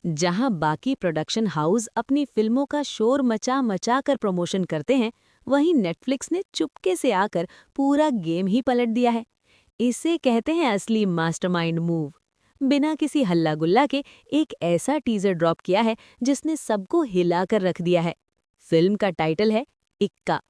जहां बाकी production house अपनी फिल्मों का शोर मचा मचा कर प्रमोशन करते हैं, वहीं नेटफ्लिक्स ने चुपके से आकर पूरा गेम ही पलट दिया है। इसे कहते हैं असली मास्टरमाइंड मूव। बिना किसी हल्ला गुल्ला के एक ऐसा टीजर ड्रॉप किया है जिसने सबको हिलाकर रख दिया है। फिल्म का टाइटल है इक्का।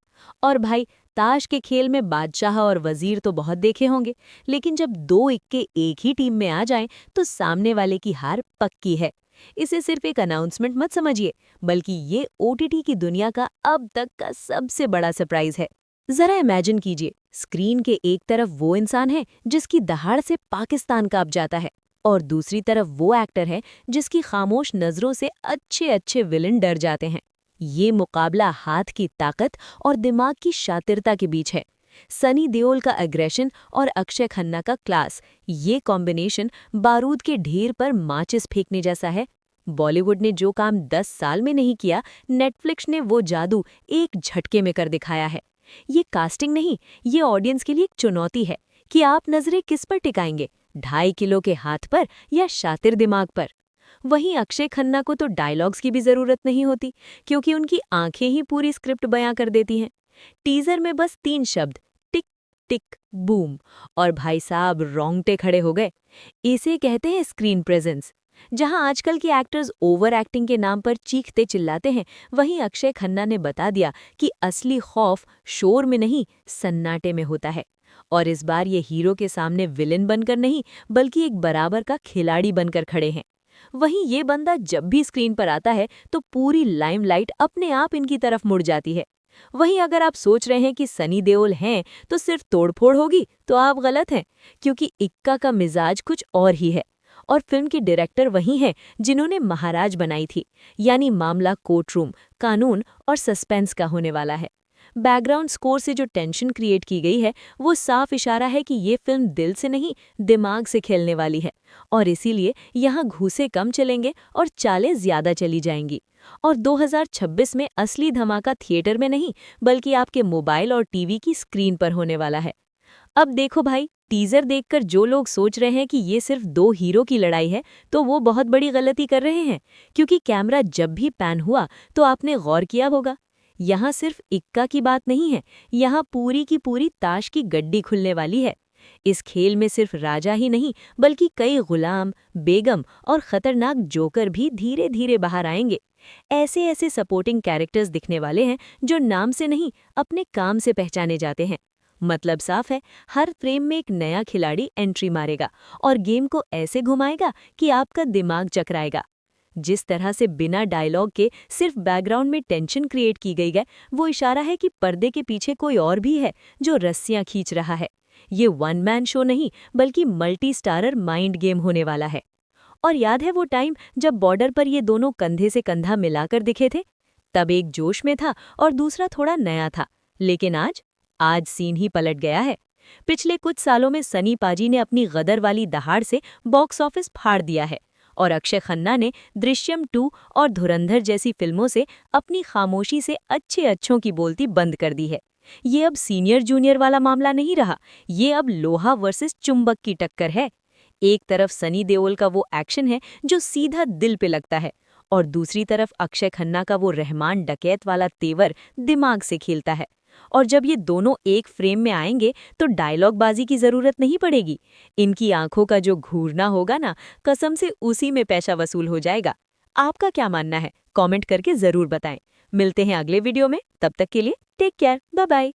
और भाई, ताश के खेल में बादशाह और वजीर तो बहुत देखे होंगे, लेकिन जब दो इक्के एक ही टीम में आ जाएं तो सामने वाले की हार पक्की है। इसे सिर्फ एक अनाउंसमेंट मत समझिए, बल्कि ये ओटीटी की दुनिया का अब तक का सबसे बड़ा सरप्राइज है। जरा इमेजिन कीजिए, स्क्रीन के एक तरफ वो इंसान है जिसकी दहाड़ से पाकिस्तान कांप जाता है, और दूसरी तरफ वो एक्टर है जिसकी खामोश नजरों से अच्छे अच्छे विलन डर जाते हैं। ये मुकाबला हाथ की ताकत और दिमाग की शातिरता के बीच है। सनी देओल का एग्रेशन और अक्षय खन्ना का क्लास, ये कॉम्बिनेशन बारूद के ढेर पर माचिस फेंकने जैसा है। बॉलीवुड ने जो काम 10 साल में नहीं किया, नेटफ्लिक्स ने वो जादू एक झटके में कर दिखाया है। ये कास्टिंग नहीं, ये ऑडियंस के लिए एक चुनौती है कि आप नजरें किस पर टिकाएंगे, 2.5 किलो के हाथ पर या शातिर दिमाग पर। वहीं अक्षय खन्ना को तो डायलॉग्स की भी जरूरत नहीं होती, क्योंकि उनकी आंखें ही पूरी स्क्रिप्ट बयां कर देती हैं। टीजर में बस 3 शब्द, टिक टिक बूम, और भाई साहब रोंगटे खड़े हो गए। इसे कहते हैं स्क्रीन प्रेजेंस। जहां आजकल के एक्टर्स ओवर एक्टिंग के नाम पर चीखते चिल्लाते हैं, वहीं अक्षय खन्ना ने बता दिया कि असली खौफ शोर में नहीं, सन्नाटे में होता है। और इस बार ये हीरो के सामने विलेन बनकर नहीं, बल्कि एक बराबर का खिलाड़ी बनकर खड़े हैं। वहीं ये बंदा जब भी स्क्रीन पर आता है तो पूरी लाइमलाइट अपने आप इनकी तरफ मुड़ जाती है। वहीं अगर आप सोच रहे हैं कि सनी देओल हैं तो सिर्फ तोड़फोड़ होगी, तो आप गलत हैं, क्योंकि इक्का का मिजाज कुछ और ही है। और फिल्म के डायरेक्टर वही हैं जिन्होंने महाराज बनाई थी, यानी मामला कोर्टरूम, कानून और सस्पेंस का होने वाला है। बैकग्राउंड स्कोर से जो टेंशन क्रिएट की गई है, वो साफ इशारा है कि ये फिल्म दिल से नहीं, दिमाग से खेलने वाली है। और इसीलिए यहाँ घूसे कम चलेंगे और चालें ज्यादा चली जाएंगी। और 2026 में असली धमाका थिएटर में नहीं, बल्कि आपके मोबाइल और टीवी की स्क्रीन पर होने वाला है। अब देखो भाई, टीजर देखकर जो लोग सोच रहे हैं कि ये सिर्फ 2 हीरो की लड़ाई है, तो वो बहुत बड़ी गलती कर रहे हैं। क्योंकि कैमरा जब भी पैन हुआ तो आपने गौर किया होगा, यहाँ सिर्फ इक्का की बात नहीं है, यहाँ पूरी की पूरी ताश की गड्डी खुलने वाली है। इस खेल में सिर्फ राजा ही नहीं, बल्कि कई गुलाम, बेगम और खतरनाक जोकर भी धीरे धीरे बाहर आएंगे। ऐसे ऐसे सपोर्टिंग कैरेक्टर्स दिखने वाले हैं जो नाम से नहीं, अपने काम से पहचाने जाते हैं। मतलब साफ है, हर फ्रेम में एक नया खिलाड़ी एंट्री मारेगा और गेम को ऐसे घुमाएगा कि आपका दिमाग चकराएगा। जिस तरह से बिना डायलॉग के सिर्फ बैकग्राउंड में टेंशन क्रिएट की गई है, वो इशारा है कि पर्दे के पीछे कोई और भी है जो रस्सियां खींच रहा है। ये वन मैन शो नहीं, बल्कि मल्टी स्टारर माइंड गेम होने वाला है। और याद है वो टाइम जब बॉर्डर पर ये दोनों कंधे से कंधा मिलाकर दिखे थे? तब एक जोश में था और दूसरा थोड़ा नया था। लेकिन आज सीन ही पलट गया है। पिछले कुछ सालों में सनी पाजी ने अपनी गदर वाली दहाड़ से बॉक्स ऑफिस फाड़ दिया है, और अक्षय खन्ना ने दृश्यम 2 और धुरंधर जैसी फिल्मों से अपनी खामोशी से अच्छे अच्छों की बोलती बंद कर दी है। ये अब सीनियर जूनियर वाला मामला नहीं रहा, ये अब लोहा वर्सेस चुंबक की टक्कर है। एक तरफ सनी देओल का वो एक्शन है जो सीधा दिल पे लगता है, और दूसरी तरफ अक्षय खन्ना का वो रहमान डकैत वाला तेवर दिमाग से खेलता है। और जब ये दोनों एक फ्रेम में आएंगे तो डायलॉग बाजी की जरूरत नहीं पड़ेगी। इनकी आंखों का जो घूरना होगा ना, कसम से उसी में पैसा वसूल हो जाएगा। आपका क्या मानना है? कमेंट करके जरूर बताएं। मिलते हैं अगले वीडियो में, तब तक के लिए टेक केयर, बाय बाय।